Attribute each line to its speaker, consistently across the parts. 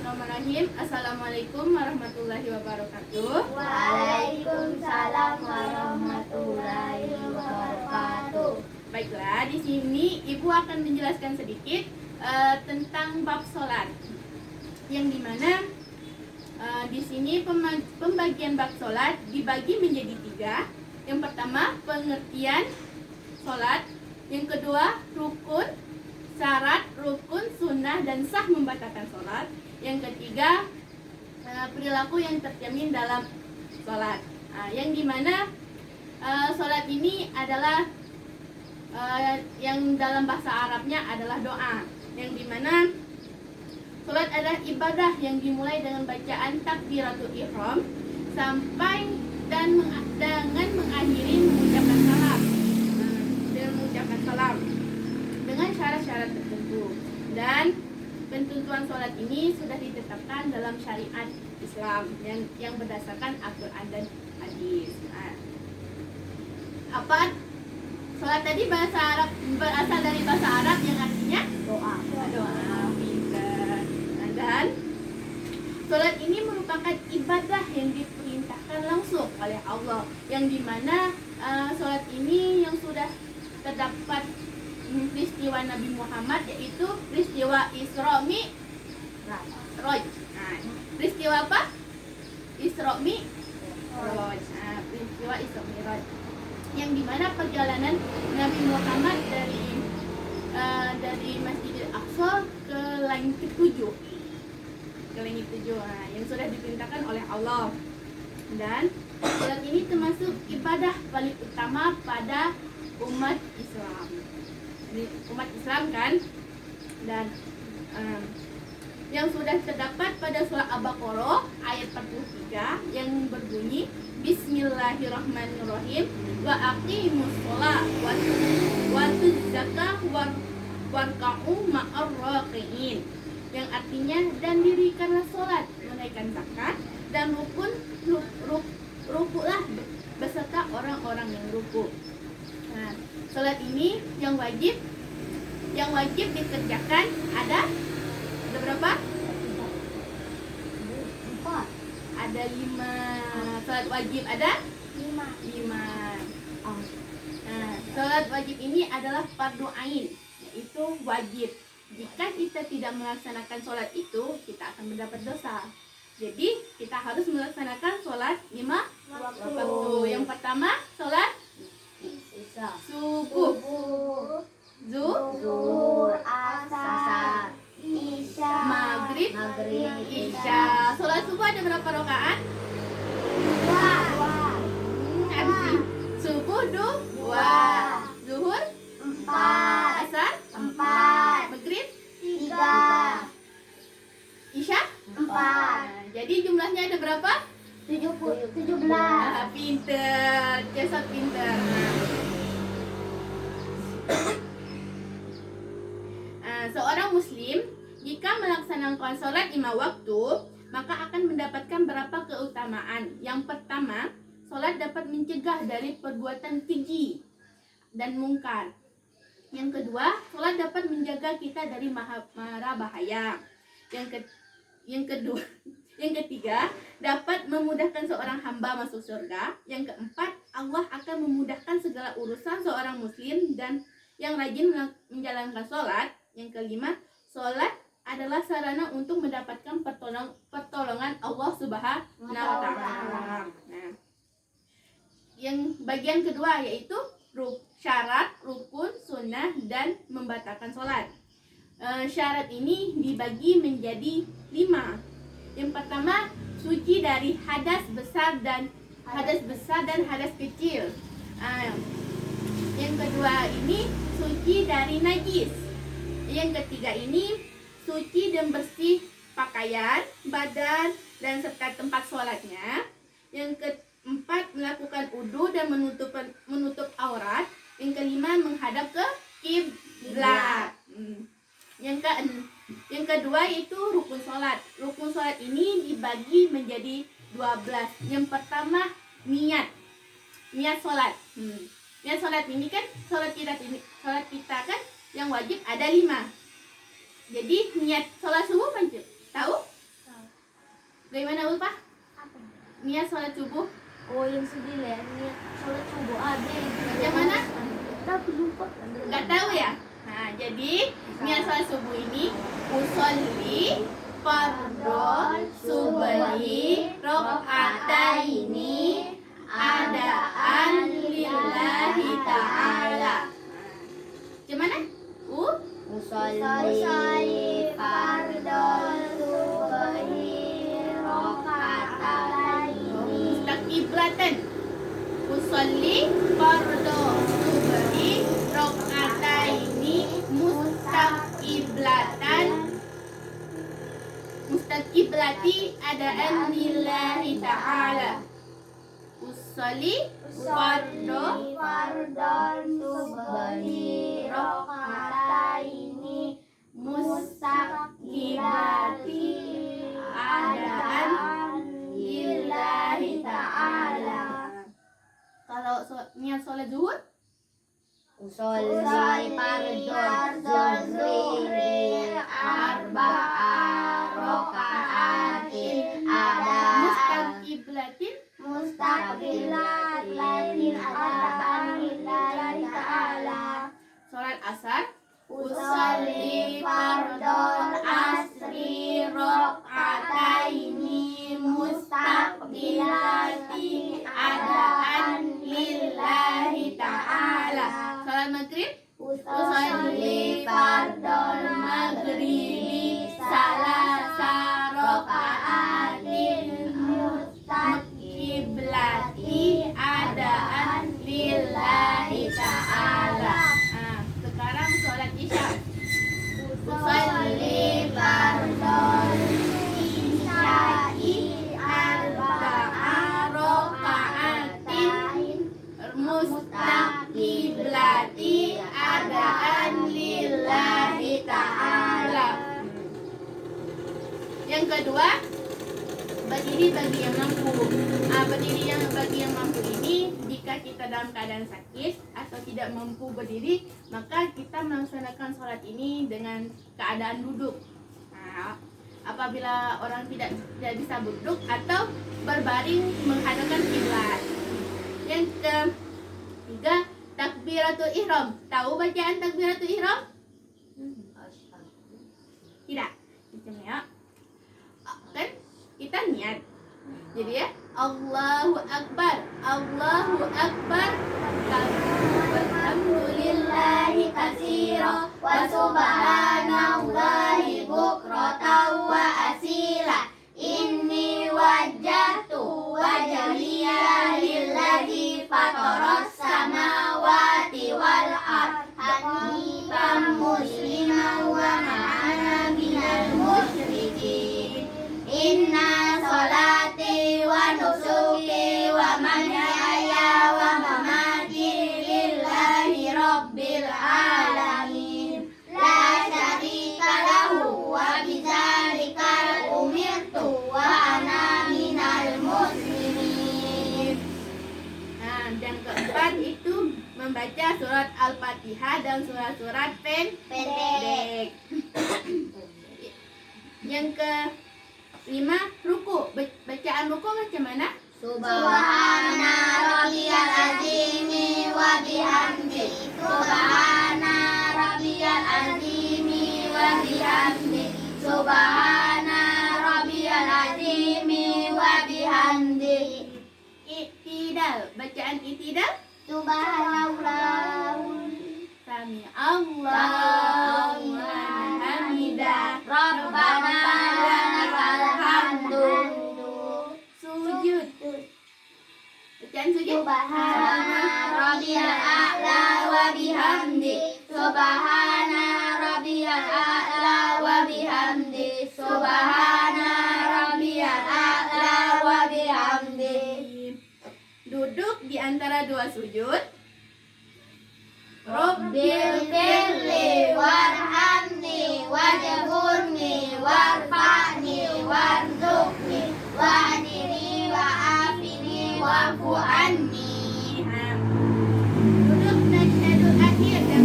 Speaker 1: Bismillahirrahmanirrahim. Assalamualaikum warahmatullahi wabarakatuh.
Speaker 2: Waalaikumsalam warahmatullahi wabarakatuh.
Speaker 1: Baiklah, di sini Ibu akan menjelaskan sedikit tentang bab sholat. Yang dimana di sini pembagian bab sholat dibagi menjadi 3. Yang pertama, pengertian sholat. Yang kedua, rukun, syarat, rukun, sunnah, dan sah membatalkan sholat. Yang ketiga, perilaku yang tercermin dalam sholat. Yang dimana sholat ini adalah yang dalam bahasa Arabnya adalah doa. Yang dimana sholat adalah ibadah yang dimulai dengan bacaan takbiratul ihram sampai dan dengan mengakhiri mengucapkan salam. Dengan mengucapkan salam dengan syarat-syarat tertentu, dan penentuan sholat ini sudah ditetapkan dalam syariat Islam yang berdasarkan Al-Quran dan hadis. Apa sholat tadi? Bahasa Arab, berasal dari bahasa Arab yang artinya doa. Pintar. Dan sholat ini merupakan ibadah yang diperintahkan langsung oleh Allah, yang dimana sholat ini yang sudah terdapat peristiwa Nabi Muhammad, yaitu peristiwa Isra Mi'raj. Peristiwa apa? Isra Mi'raj. Peristiwa Isra Mi'raj, yang dimana perjalanan Nabi Muhammad dari Masjidil Aqsa ke langit ke-7, yang sudah diperintahkan oleh Allah. Dan salat ini termasuk ibadah paling utama pada umat Islam. Umat Islam kan. Dan yang sudah terdapat pada surah Al-Baqarah ayat 43 yang berbunyi Bismillahirrahmanirrahim wa aqimus shalah wa tuz zakah warka'u ma'ar raqiin, yang artinya dan dirikanlah sholat, menunaikan zakat, dan rukuklah beserta orang-orang yang rukuk. Sholat ini yang wajib dikerjakan ada berapa?
Speaker 2: 4.
Speaker 1: Ada 5. Sholat wajib ada 5. Sholat wajib ini adalah fardu ain, yaitu wajib. Jika kita tidak melaksanakan sholat itu, kita akan mendapat dosa. Jadi kita harus melaksanakan sholat 5 waktu. Yang pertama, sholat subuh, zuhur,
Speaker 2: asar, isya,
Speaker 1: maghrib, isya. Sholat subuh ada berapa rakaat?
Speaker 2: 2.
Speaker 1: Subuh 2, zuhur
Speaker 2: 4.
Speaker 1: asar
Speaker 2: 4.
Speaker 1: maghrib
Speaker 2: 3.
Speaker 1: isya
Speaker 2: 4.
Speaker 1: Jadi jumlahnya ada berapa?
Speaker 2: 17.
Speaker 1: Pinter, Cesar pinter. Seorang muslim jika melaksanakan sholat 5 waktu, maka akan mendapatkan berapa keutamaan. Yang pertama, sholat dapat mencegah dari perbuatan keji dan mungkar. Yang kedua, sholat dapat menjaga kita dari mara bahaya. Yang ketiga, dapat memudahkan seorang hamba masuk surga. Yang keempat, Allah akan memudahkan segala urusan seorang muslim dan yang rajin menjalankan sholat. Yang kelima, sholat adalah sarana untuk mendapatkan pertolongan Allah Subhanahu wa Ta'ala. Yang bagian kedua yaitu syarat, rukun, sunnah, dan membatalkan sholat. Syarat ini dibagi menjadi 5. Yang pertama, suci dari hadas besar dan hadas kecil. Yang kedua ini suci dari najis. Yang ketiga ini suci dan bersih pakaian, badan, dan serta tempat sholatnya. Yang keempat, melakukan wudu dan menutup aurat. Yang kelima, menghadap ke kiblat. Yang kedua yaitu rukun sholat. Rukun sholat ini dibagi menjadi 12. Yang pertama, niat sholat. Niat sholat ini kan sholat kita kan yang wajib ada 5. Jadi niat sholat subuh tahu? Bagaimana Ulfa? Niat sholat subuh?
Speaker 2: Oh, yang 9 niat sholat subuh ada.
Speaker 1: Macam mana?
Speaker 2: Tapi lupa.
Speaker 1: Gak tahu ya? Nah, jadi niat sholat subuh ini usolli fardhon subhi rakaataini adaan lillahi ta'ala. Gimana?
Speaker 2: Usolli fardhon subhi rakaataini.
Speaker 1: Mustaqiblatan. Usolli fardhon subhi rakaataini mustaqiblatan. Mustaqiblati adaan lillahi ta'ala. Usolli fardhon
Speaker 2: Fardhon subhi rakaataini mustaqbilati adaan lillahi ta'ala.
Speaker 1: Kalau niat sholat zuhur?
Speaker 2: Usolli fardhon zuhri arba'a raka'atin adaan
Speaker 1: Mustaqiblatin.
Speaker 2: mustaqbilatin adaan lillahi ta'ala.
Speaker 1: Sholat asar?
Speaker 2: Usolli fardhon asri rakaataini mustaqbilati adaan lillahi ta'ala.
Speaker 1: Sholat maghrib?
Speaker 2: Usolli fardhon maghribi salasa rakaatin mustaqbilati adaan lillahi ta'ala.
Speaker 1: Nah, sekarang sholat isya.
Speaker 2: Usolli fardhon isya'i arba'a rakaatin
Speaker 1: Mustaqbilati adaan lillahi ta'ala. Yang kedua, berdiri bagi yang mampu. Berdiri bagi yang mampu ini, jika kita dalam keadaan sakit atau tidak mampu berdiri, maka kita melaksanakan sholat ini dengan keadaan duduk. Nah, apabila orang tidak bisa duduk atau berbaring menghadapkan kiblat. Yang ketiga, takbiratul ihram. Tahu bacaan takbiratul ihram? Tidak. Macam ya. Kan kita niat. Jadi ya, Allahu Akbar, Allahu Akbar. Alhamdulillahi katsira wa subhanallahi bukratan wa asila. Inni wajjahtu wajhiya lillazi fataras samawati wal ardh hanifan musliman wa ma ana minal musyrikin. Inna salati wa nusuki wa mahyaya wa mamati lillahi rabbil alamin. La syarika lahu wa bidzalika umirtu wa ana minal muslimin. Nah, yang keempat itu membaca surat Al-Fatihah dan surat-surat pendek. Yang kelima, ruku. Bacaan ruku macam mana?
Speaker 2: Subhana rabbiyal azimi wa bihamdi. Subhana rabbiyal azimi wa bihamdi. Subhana rabbiyal azimi wa bihamdi.
Speaker 1: I'tidal. Bacaan i'tidal?
Speaker 2: Subhanallah.
Speaker 1: Sami Allahu liman hamidah.
Speaker 2: Rabbana lakal hamdu.
Speaker 1: Sujud. Bacaan sujud?
Speaker 2: Subhana rabbiyal a'la wa bihamdi. Subhana rabbiyal a'la wa bihamdi. Subhana rabbiyal a'la wa bihamdi.
Speaker 1: Duduk di antara dua sujud.
Speaker 2: Rabbil firli warhamni wajburni warfa'ni warzuqni wahdini wa'afini wa'fu anni.
Speaker 1: Duduk nasyadul akhir dan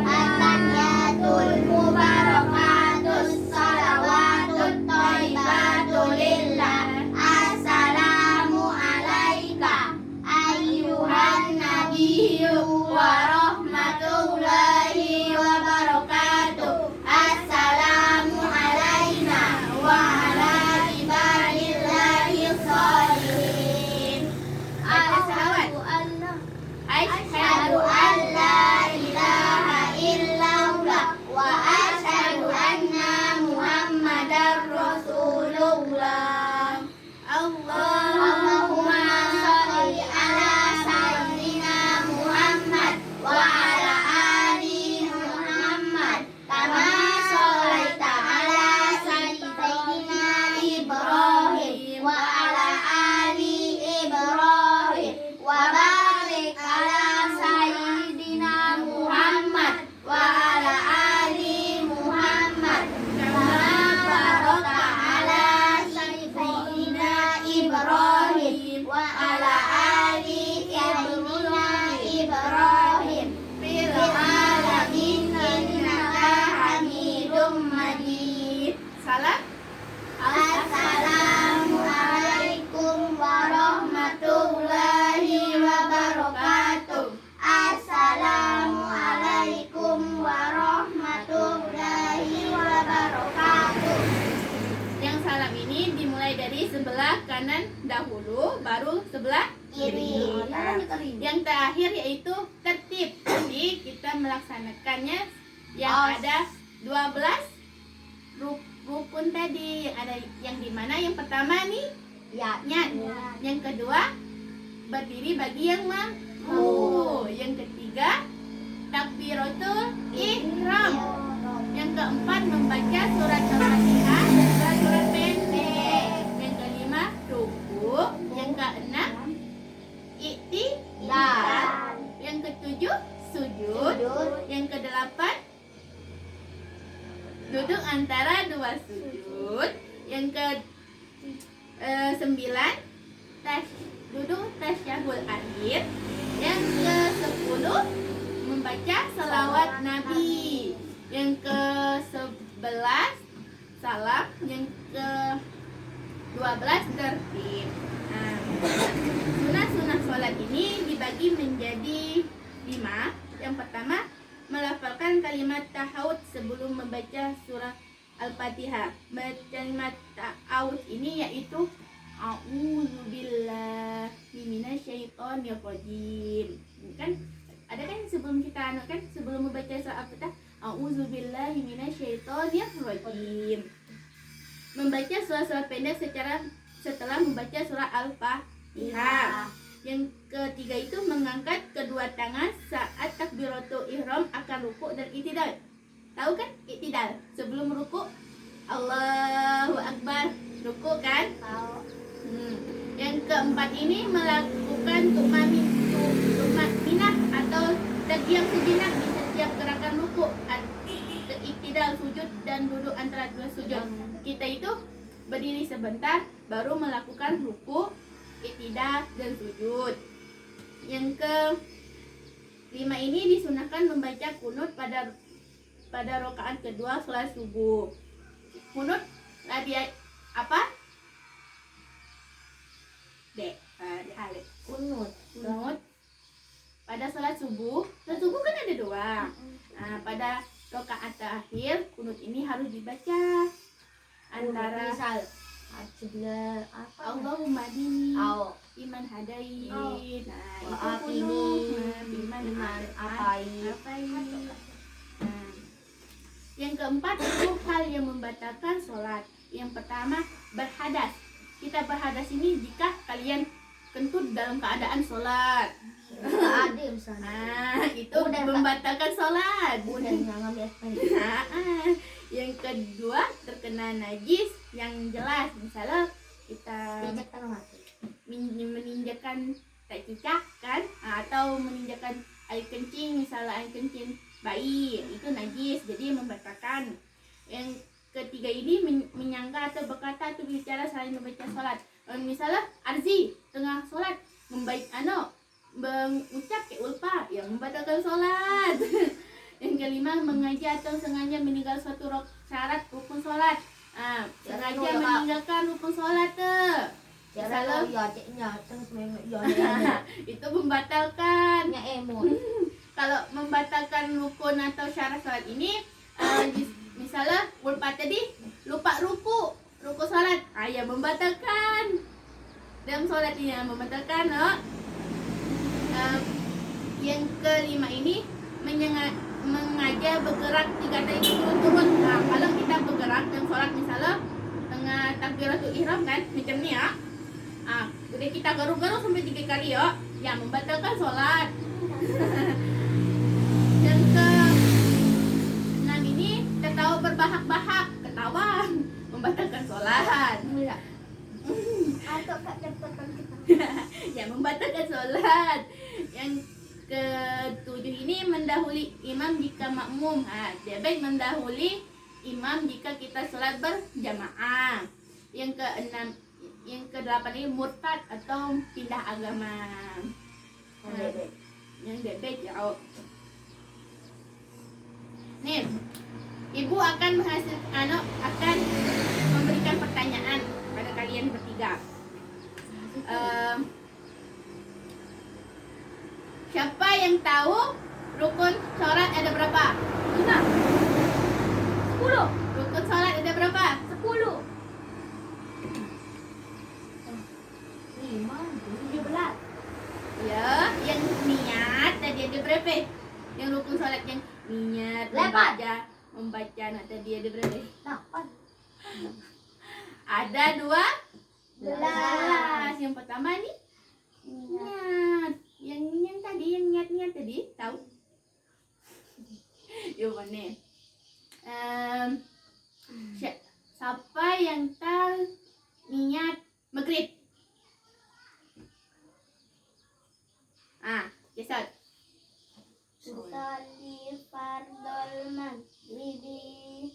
Speaker 2: At-tahiyatul mubarakatus salawat warahmatullahi wabarakatuh. Assalamu alaina wa ala ibadillahi sholihin. Asyhadu an la ilaha illallah wa asyhadu anna Muhammadar Rasulullah. Allahumma sholli ala sayyidina Muhammad wa ala ali Muhammad kama sholaita ala sayyidina Ibrahim wa ala ali Ibrahim wa barik ala sayyidina Muhammad wa ala ali Muhammad kama barakta ala sayyidina Ibrahim wa ala ali Ibrahim fil alamin innaka Hamidum Majid.
Speaker 1: Salam.
Speaker 2: Assalamualaikum warahmatullahi wabarakatuh. Assalamualaikum warahmatullahi wabarakatuh.
Speaker 1: Yang salam ini dimulai dari sebelah kanan dahulu, baru sebelah kiri. Yang terakhir yaitu tertib. Jadi kita melaksanakannya yang ada 12 rukun tadi. Yang ada yang dimana yang pertama nih nyat. Yang kedua berdiri bagi yang mampu. Yang ketiga takbiratul ihram. Yang keempat membaca surat Al-Fatihah dan surat pendek. Yang kelima ruku. Yang keenam i'tidal. Yang ketujuh sujud. Yang kedelapan duduk antara dua sujud. Yang ke 9 duduk tasyahud akhir. Yang ke 10 membaca selawat Nabi. Yang ke 11 salam. Yang ke 12 tertib. Sunah-sunah sholat ini dibagi menjadi 5. Yang pertama, melafalkan kalimat tahawud sebelum membaca surah Al-Fatihah. Kalimat ta'awud ini yaitu a'udzubillahi minasyaitonirrajim. Kan ada kan sebelum kita sebelum membaca surah Al-Fatihah, a'udzubillahi minasyaitonirrajim. Membaca surah-surah pendek setelah membaca surah Al-Fatihah. Yang ketiga itu mengangkat kedua tangan saat takbiratul ihram akan ruku dan i'tidal. Tahu kan i'tidal? Sebelum ruku Allahu Akbar, ruku kan?
Speaker 2: Tahu.
Speaker 1: Yang keempat ini melakukan tumakninah atau terdiam sejenak di setiap gerakan ruku, i'tidal sujud dan duduk antara dua sujud. Kita itu berdiri sebentar baru melakukan ruku, i'tidal dan sujud. Yang ke-5 ini disunahkan membaca kunut pada rakaat kedua salat subuh. Kunut tadi apa? Kunut pada salat subuh. Salat subuh kan ada 2. Pada rakaat terakhir kunut ini harus dibaca antara sebelah apa? Allahumma dini iman hadai. Nah, itu kunut iman apai. Yang keempat itu hal yang membatalkan sholat. Yang pertama berhadas. Kita berhadas ini jika kalian kentut dalam keadaan sholat. Itu membatalkan sholat. Yang kedua terkena najis yang jelas, misalnya kita meninjakan tak cicak kan, atau meninjakan air kencing, misalnya air kencing bayi, itu najis, jadi membatalkan. Yang ketiga ini menyangka atau berkata atau bicara selain membaca sholat. Misalnya Arzi tengah sholat mengucap ke ulpa yang membatalkan sholat. Yang kelima mengaji atau sengaja meninggal suatu syarat rukun sholat. Sengaja meninggalkan rukun sholat misalnya itu membatalkan. kalau membatalkan rukun atau syarat sholat ini, misalnya ulpa tadi lupa ruku sholat, ya membatalkan dalam sholat ini, membatalkan. Yang kelima ini mengajar bergerak 3 kali turun-turun. Nah, kalau kita bergerak dalam sholat misalnya tengah takbiratul ihram kan, macam ni ya. Jadi kita garuk-garuk sampai 3 kali ya membatalkan sholat. Yang ke 6 ini ketawa berbahak-bahak, ketawa membatalkan sholat.
Speaker 2: Atau kak cepatan kita.
Speaker 1: Ya membatalkan sholat. Yang ke-7 ini mendahului imam jika makmum. Dia baik mendahului imam jika kita sholat berjamaah. Yang ke-6, yang ke-8 ini murtad atau pindah agama. Yang bebek ya. Nih, ibu akan akan memberikan pertanyaan pada kalian bertiga. Siapa yang tahu rukun sholat ada berapa? 5. 10. Rukun sholat ada berapa? 10. 5, 17. Ya, yang niat tadi ada berapa? Yang rukun sholat yang niat membaca tadi ada berapa?
Speaker 2: 8.
Speaker 1: Ada 12. Yang pertama nih niat. Yang tadi yang niat tadi tahu? Yuk mana? Siapa yang tahu niat maghrib? Jasad.
Speaker 2: Usolli fardol maghribi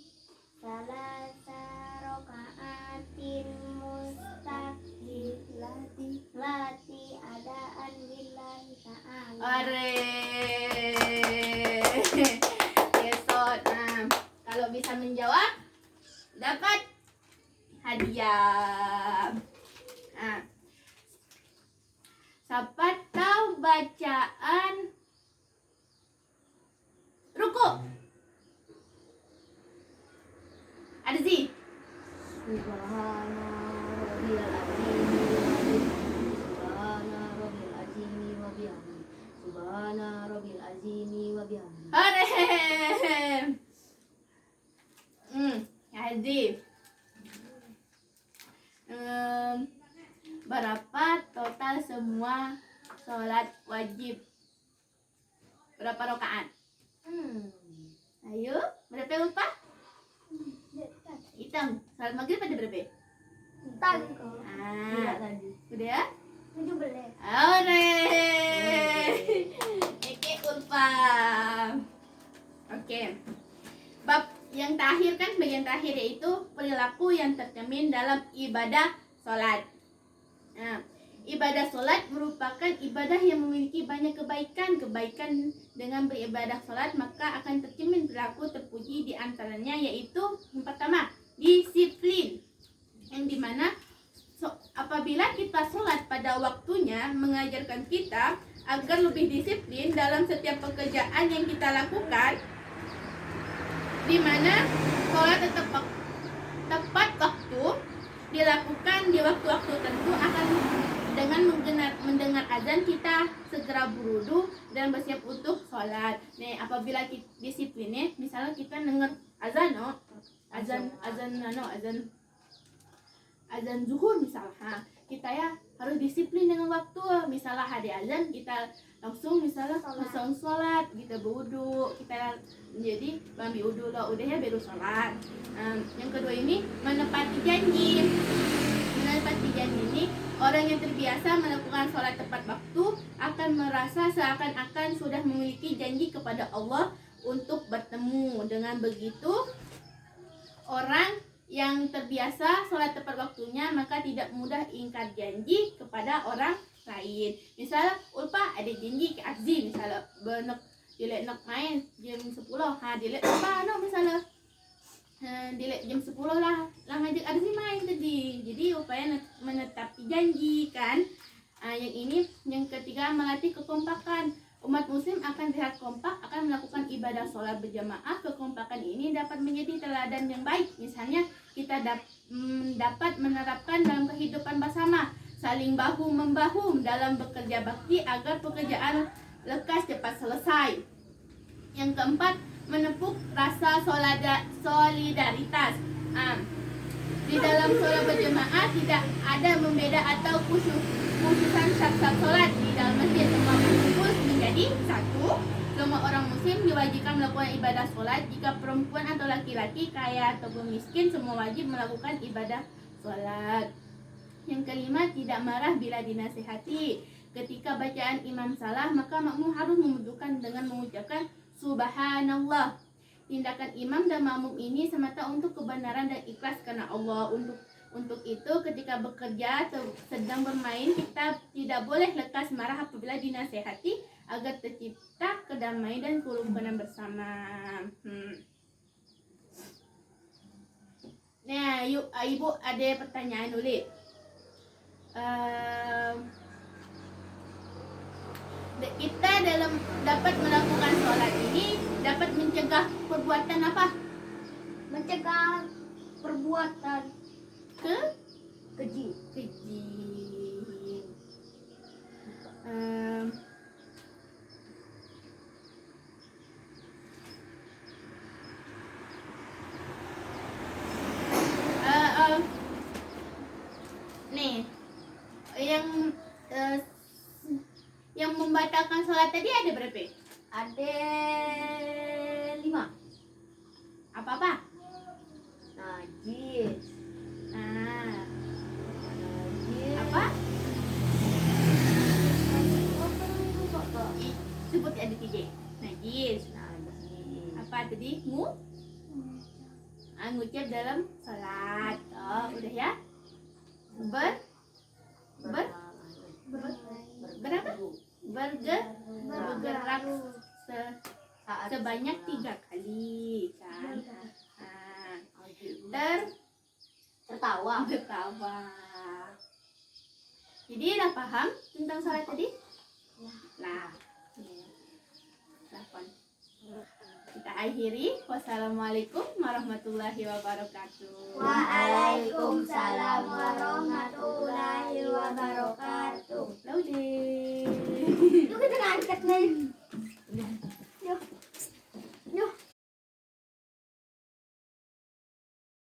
Speaker 2: salasa rokaatin mustaqbilati lati adaan lillahi ta'ala.
Speaker 1: Are. Jasad. Kalau bisa menjawab dapat hadiah. Siapa tahu bacaan ruku? Ada sih.
Speaker 2: Subhana rabbil azimi wa bihamdi. Subhana rabbil azimi wa bihamdi.
Speaker 1: Are. Hadis. Berapa total semua sholat wajib? Berapa rakaat? Ayo, berapa lupa? Hitam. Sholat maghrib ada berapa? Udah ya?
Speaker 2: 17.
Speaker 1: Ore. Oke, lupa. Oke. Bab yang terakhir kan, bagian terakhir yaitu perilaku yang tercermin dalam ibadah sholat. Ibadah sholat merupakan ibadah yang memiliki banyak kebaikan dengan beribadah sholat maka akan tercermin perilaku terpuji di antaranya yaitu yang pertama disiplin, yang dimana apabila kita sholat pada waktunya mengajarkan kita agar lebih disiplin dalam setiap pekerjaan yang kita lakukan, dimana sholat tepat waktu dilakukan di waktu-waktu tertentu akan dengan mendengar azan kita segera berwudu dan bersiap untuk sholat. Nih, apabila kita disiplinnya, misalnya kita dengar azan zuhur misalnya, kita ya harus disiplin dengan waktu. Misalnya ada azan, kita langsung sholat, kita berwudu, kita jadi ambil wudu lah, udah ya baru sholat. Yang kedua ini menepati janji. Menepati janji ini, orang yang terbiasa melakukan sholat tepat waktu akan merasa seakan-akan sudah memiliki janji kepada Allah untuk bertemu. Dengan begitu, orang yang terbiasa sholat tepat waktunya maka tidak mudah ingkar janji kepada orang lain. Misalnya ulpa ada janji ke Azzi, misalnya dilek nak main jam 10, dilek apa misalnya dilek jam 10 lah ngajak Azzi main tadi. Jadi upaya menetapi janji kan. Yang ini yang ketiga melatih kekompakan. Umat muslim akan terlihat kompak akan melakukan ibadah sholat berjamaah. Kekompakan ini dapat menjadi teladan yang baik. Misalnya kita dapat menerapkan dalam kehidupan bersama, saling bahu-membahu dalam bekerja bakti agar pekerjaan lekas cepat selesai. Yang keempat, menepuk rasa solidaritas. Di dalam sholat berjamaah tidak ada membeda atau khususan syarat sholat. Di dalam masjid semua berkumpul menjadi satu. Semua orang muslim diwajibkan melakukan ibadah sholat. Jika perempuan atau laki-laki, kaya ataupun miskin, semua wajib melakukan ibadah sholat. Yang kelima, tidak marah bila dinasihati. Ketika bacaan imam salah, maka makmum harus memudahkan dengan mengucapkan subhanallah. Tindakan imam dan makmum ini semata untuk kebenaran dan ikhlas karena Allah. Untuk itu ketika bekerja atau sedang bermain, kita tidak boleh lekas marah apabila dinasehati agar tercipta kedamaian dan kerukunan bersama. Nah, yuk ibu ada pertanyaan dulu. Kita dapat melakukan sholat ini dapat mencegah perbuatan apa?
Speaker 2: Mencegah perbuatan
Speaker 1: keji. Nih, yang membatalkan sholat tadi ada berapa?
Speaker 2: Ada 5.
Speaker 1: Apa-apa?
Speaker 2: Najis. Najis.
Speaker 1: Apa? Sebut ada 3. Najis. Apa tadi? Ngucap dalam sholat. Oh, udah ya? Bergerak sebanyak 3 kali kan.
Speaker 2: Tertawa.
Speaker 1: Jadi udah paham tentang sholat tadi? Nah, kita akhiri. Wassalamualaikum warahmatullahi wabarakatuh.
Speaker 2: Waalaikumsalam warahmatullahi wabarakatuh.
Speaker 1: Laude.
Speaker 2: Itu kita ngangkat nih.